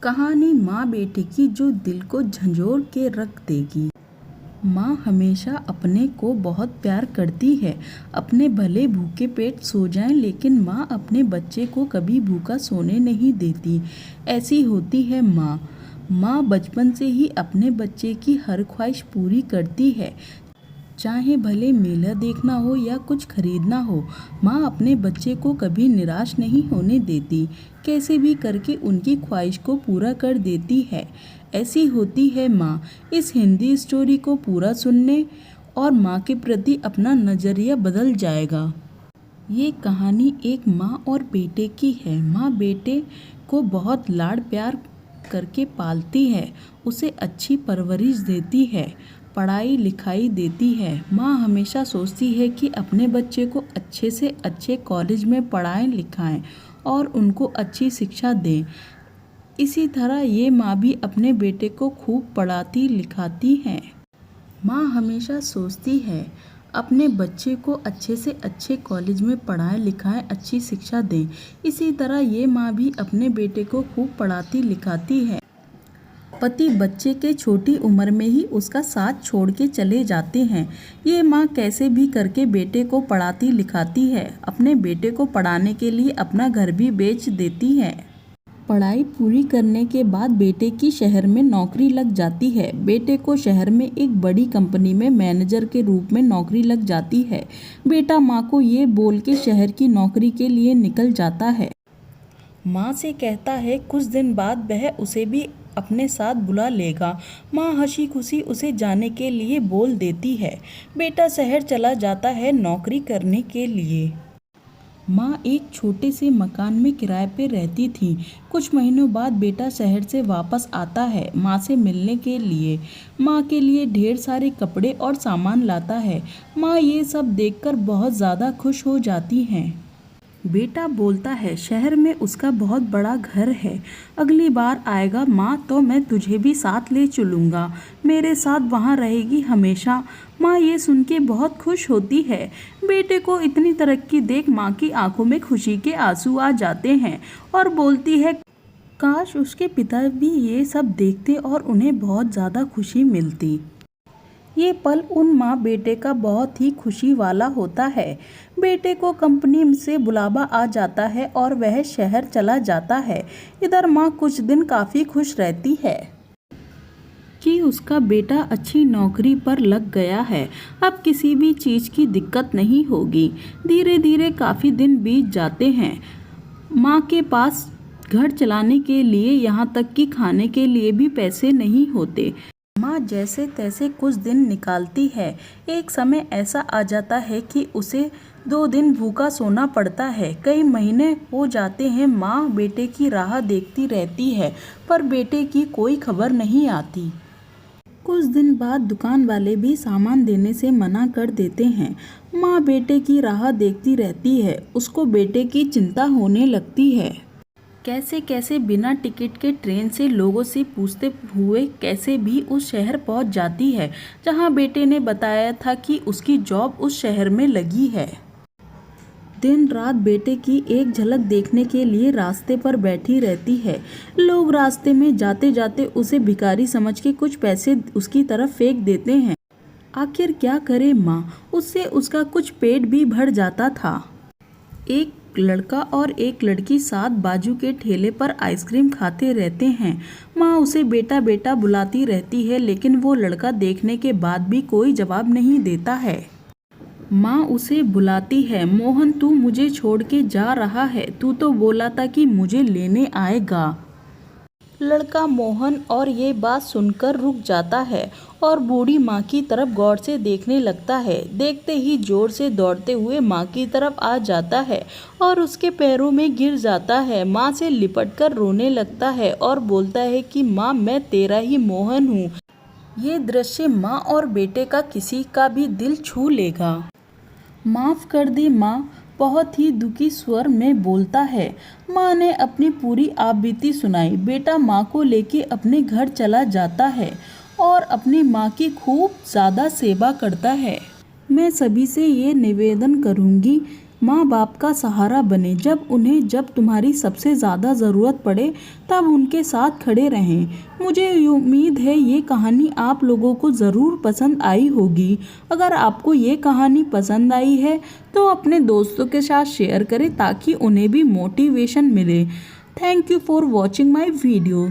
कहानी माँ बेटे की जो दिल को झंझोर के रख देगी। माँ हमेशा अपने को बहुत प्यार करती है। अपने भले भूखे पेट सो जाएं, लेकिन माँ अपने बच्चे को कभी भूखा सोने नहीं देती। ऐसी होती है माँ। माँ बचपन से ही अपने बच्चे की हर ख्वाहिश पूरी करती है। चाहे भले मेला देखना हो या कुछ खरीदना हो, माँ अपने बच्चे को कभी निराश नहीं होने देती। कैसे भी करके उनकी ख्वाहिश को पूरा कर देती है। ऐसी होती है माँ। इस हिंदी स्टोरी को पूरा सुनने और माँ के प्रति अपना नज़रिया बदल जाएगा। ये कहानी एक माँ और बेटे की है। माँ बेटे को बहुत लाड़ प्यार करके पालती है, उसे अच्छी परवरिश देती है, पढ़ाई लिखाई देती है। माँ हमेशा सोचती है कि अपने बच्चे को अच्छे से अच्छे कॉलेज में पढ़ाएं लिखाएं और उनको अच्छी शिक्षा दें। इसी तरह ये माँ भी अपने बेटे को खूब पढ़ाती लिखाती हैं। माँ हमेशा सोचती है अपने बच्चे को अच्छे से अच्छे कॉलेज में पढ़ाएं लिखाएं, अच्छी शिक्षा दें। इसी तरह ये माँ भी अपने बेटे को खूब पढ़ाती लिखाती है। पति बच्चे के छोटी उम्र में ही उसका साथ छोड़ के चले जाते हैं। ये माँ कैसे भी करके बेटे को पढ़ाती लिखाती है। अपने बेटे को पढ़ाने के लिए अपना घर भी बेच देती है। पढ़ाई पूरी करने के बाद बेटे की शहर में नौकरी लग जाती है। बेटे को शहर में एक बड़ी कंपनी में मैनेजर के रूप में नौकरी लग जाती है। बेटा माँ को ये बोल के शहर की नौकरी के लिए निकल जाता है। माँ से कहता है कुछ दिन बाद वह उसे भी अपने साथ बुला लेगा। माँ हंसी खुशी उसे जाने के लिए बोल देती है। बेटा शहर चला जाता है नौकरी करने के लिए। माँ एक छोटे से मकान में किराए पे रहती थी। कुछ महीनों बाद बेटा शहर से वापस आता है माँ से मिलने के लिए। माँ के लिए ढेर सारे कपड़े और सामान लाता है। माँ ये सब देखकर बहुत ज़्यादा खुश हो जाती हैं। बेटा बोलता है शहर में उसका बहुत बड़ा घर है, अगली बार आएगा माँ तो मैं तुझे भी साथ ले चलूँगा, मेरे साथ वहाँ रहेगी हमेशा। माँ ये सुन के बहुत खुश होती है। बेटे को इतनी तरक्की देख माँ की आंखों में खुशी के आंसू आ जाते हैं और बोलती है काश उसके पिता भी ये सब देखते और उन्हें बहुत ज़्यादा खुशी मिलती। ये पल उन माँ बेटे का बहुत ही खुशी वाला होता है। बेटे को कंपनी से बुलावा आ जाता है और वह शहर चला जाता है। इधर माँ कुछ दिन काफ़ी खुश रहती है कि उसका बेटा अच्छी नौकरी पर लग गया है। अब किसी भी चीज़ की दिक्कत नहीं होगी। धीरे धीरे काफ़ी दिन बीत जाते हैं। माँ के पास घर चलाने के लिए, यहाँ तक कि खाने के लिए भी पैसे नहीं होते। माँ जैसे तैसे कुछ दिन निकालती है। एक समय ऐसा आ जाता है कि उसे 2 दिन भूखा सोना पड़ता है। कई महीने हो जाते हैं। माँ बेटे की राह देखती रहती है, पर बेटे की कोई खबर नहीं आती। कुछ दिन बाद दुकान वाले भी सामान देने से मना कर देते हैं। माँ बेटे की राह देखती रहती है। उसको बेटे की चिंता होने लगती है। कैसे कैसे बिना टिकट के ट्रेन से लोगों से पूछते हुए कैसे भी उस शहर पहुंच जाती है जहां बेटे ने बताया था कि उसकी जॉब उस शहर में लगी है। दिन रात बेटे की एक झलक देखने के लिए रास्ते पर बैठी रहती है। लोग रास्ते में जाते जाते उसे भिखारी समझ के कुछ पैसे उसकी तरफ फेंक देते हैं। आखिर क्या करे माँ, उससे उसका कुछ पेट भी भर जाता था। एक लड़का और एक लड़की साथ बाजू के ठेले पर आइसक्रीम खाते रहते हैं। माँ उसे बेटा बेटा बुलाती रहती है, लेकिन वो लड़का देखने के बाद भी कोई जवाब नहीं देता है। माँ उसे बुलाती है, मोहन तू मुझे छोड़ के जा रहा है, तू तो बोला था कि मुझे लेने आएगा। लड़का मोहन और ये बात सुनकर रुक जाता है और बूढ़ी माँ की तरफ गौर से देखने लगता है। देखते ही जोर से दौड़ते हुए माँ की तरफ आ जाता है और उसके पैरों में गिर जाता है। माँ से लिपटकर रोने लगता है और बोलता है कि माँ मैं तेरा ही मोहन हूँ। ये दृश्य माँ और बेटे का किसी का भी दिल छू लेगा। माफ़ कर दी माँ, बहुत ही दुखी स्वर में बोलता है। माँ ने अपनी पूरी आपबीती सुनाई। बेटा माँ को लेके अपने घर चला जाता है और अपनी माँ की खूब ज़्यादा सेवा करता है। मैं सभी से ये निवेदन करूँगी माँ बाप का सहारा बने, जब तुम्हारी सबसे ज़्यादा ज़रूरत पड़े तब उनके साथ खड़े रहें। मुझे उम्मीद है ये कहानी आप लोगों को ज़रूर पसंद आई होगी। अगर आपको ये कहानी पसंद आई है तो अपने दोस्तों के साथ शेयर करें ताकि उन्हें भी मोटिवेशन मिले। Thank you for watching my video.